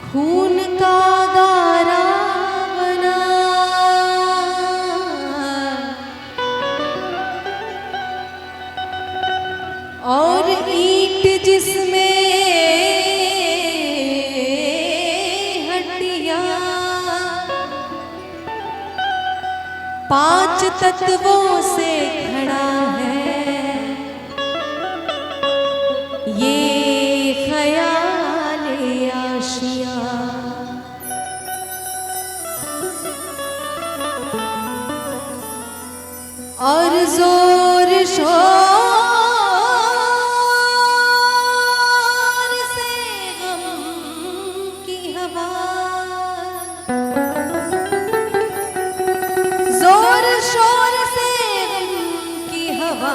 खून का गारा बना और ईंट जिसमें हड्डियां, 5 तत्वों से खड़ा है ये ख्याले आशिया। और जोर शोर से गम की हवा, जोर शोर से गम की हवा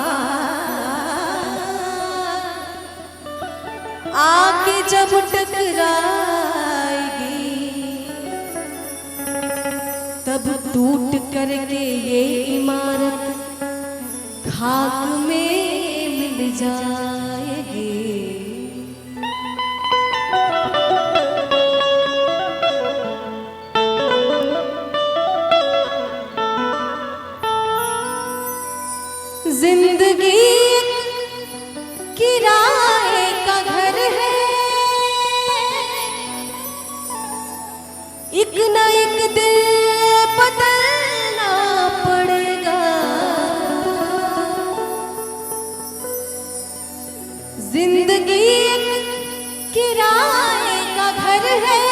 आके जब टकराएगी तब टूट करके ये इमारत खाक में मिल जाएगी। जिंदगी किराए का घर है, एक न एक दिन बदलना पड़ेगा। जिंदगी एक किराए का घर है,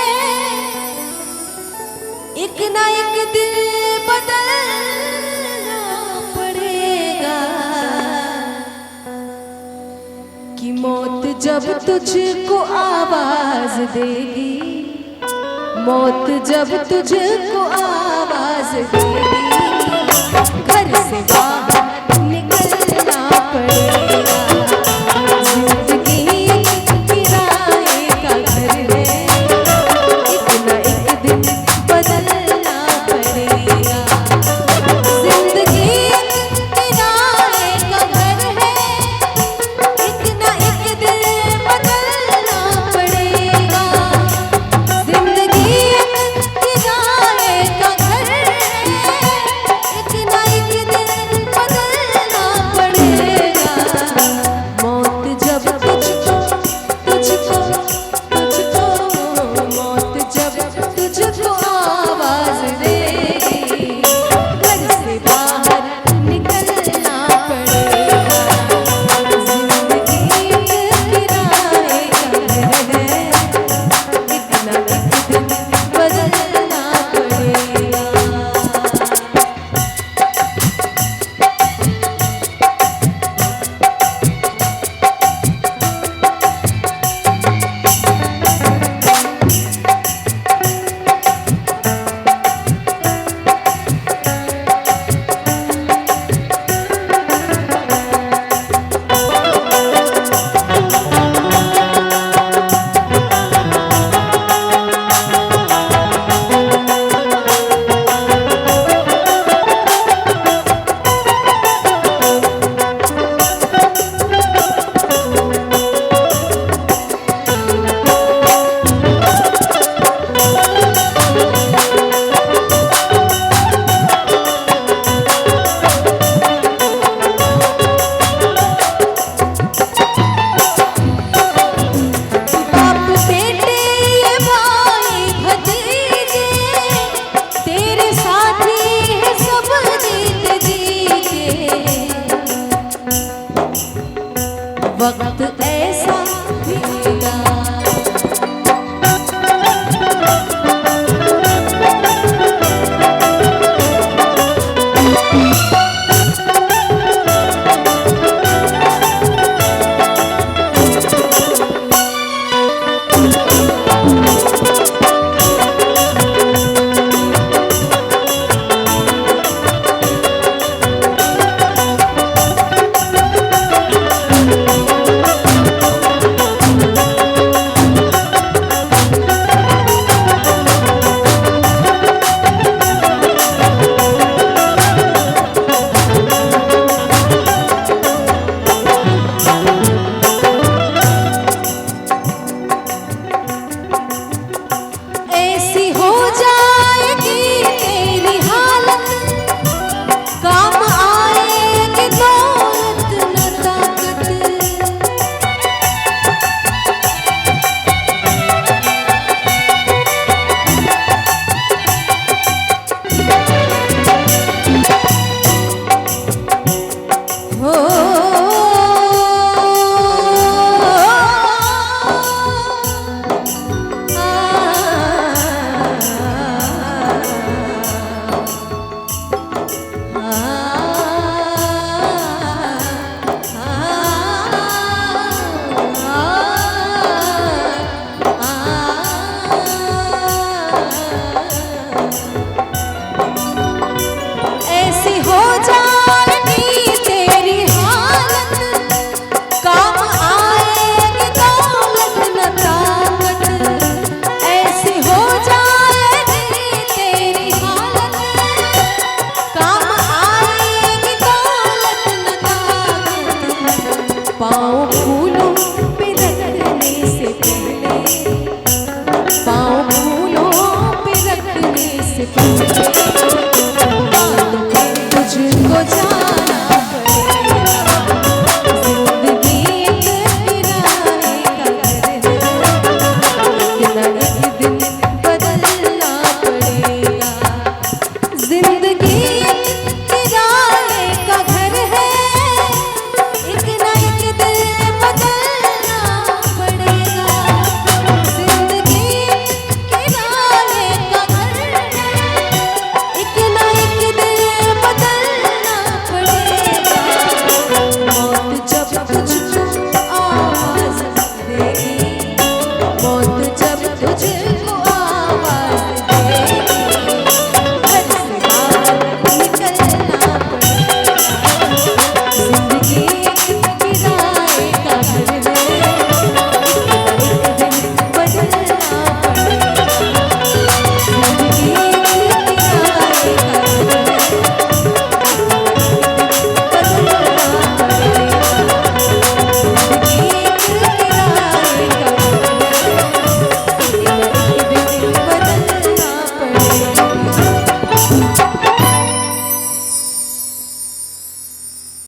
एक न एक दिन बदलना पड़ेगा। कि मौत जब तुझको आवाज देगी, मौत जब तुझको आवाज देगी, घर से बाहर निकलना पड़ेगा। जिंदगी किराए का घर है, एक न एक दिन बदलना पड़ेगा। जिंदगी किराए का घर है, एक न एक दिन बदलना पड़ेगा। जिंदगी किराए का घर है, एक न एक दिन बदलना ऐसी हो